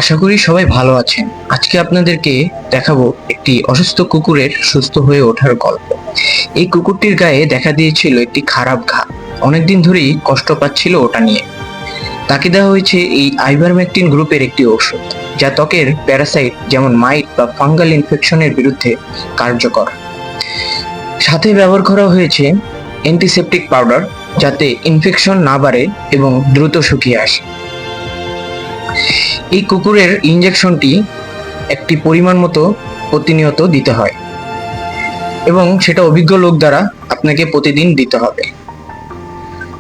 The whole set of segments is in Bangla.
আশা করি সবাই ভালো আছেন। আজকে আপনাদেরকে দেখাবো একটি অসুস্থ কুকুরের সুস্থ হয়ে ওঠার গল্প। এই কুকুরটির গায়ে দেখা দিয়েছিল একটি খারাপ ঘা। অনেকদিন ধরেই কষ্ট পাচ্ছিল ওটা নিয়ে। তাকে দেওয়া হয়েছে এই আইভারমেকটিন গ্রুপের একটি ওষুধ, যা ত্বকের প্যারাসাইট যেমন মাইট বা ফাঙ্গাল ইনফেকশনের বিরুদ্ধে কার্যকর। সাথে ব্যবহার করা হয়েছে অ্যান্টিসেপটিক পাউডার, যাতে ইনফেকশন না বাড়ে এবং দ্রুত শুকিয়ে আসে। এই কুকুরের ইনজেকশনটি একটি পরিমাণ মতো প্রতিনিয়ত দিতে হয় এবং সেটা অভিজ্ঞ লোক দ্বারা আপনাকে প্রতিদিন দিতে হবে।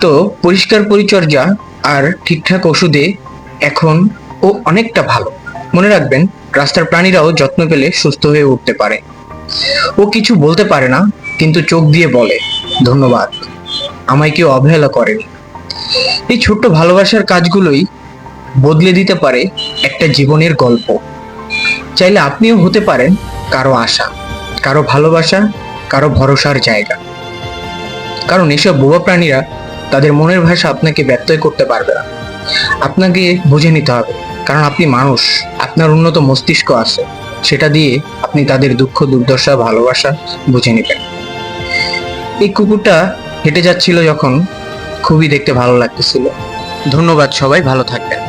তো পরিষ্কার পরিচর্যা আর ঠিকঠাক ওষুধে এখন ও অনেকটা ভালো। মনে রাখবেন, রাস্তার প্রাণীরাও যত্ন পেলে সুস্থ হয়ে উঠতে পারে। ও কিছু বলতে পারে না, কিন্তু চোখ দিয়ে বলে, ধন্যবাদ, আমায় কেউ অবহেলা করেনি। এই ছোট্ট ভালোবাসার কাজগুলোই বদলে দিতে পারে একটা জীবনের গল্প। চাইলে আপনিও হতে পারেন কারো আশা, কারো ভালোবাসা, কারো ভরসার জায়গা। কারণ এসব বোবা প্রাণীরা তাদের মনের ভাষা আপনাকে ব্যত্যয় করতে পারবে না। আপনাকে বুঝে নিতে হবে, কারণ আপনি মানুষ, আপনার উন্নত মস্তিষ্ক আছে, সেটা দিয়ে আপনি তাদের দুঃখ দুর্দশা ভালোবাসা বুঝে নেবেন। এই কুকুরটা হেঁটে যাচ্ছিল যখন, খুবই দেখতে ভালো লাগতেছিল। ধন্যবাদ, সবাই ভালো থাকবেন।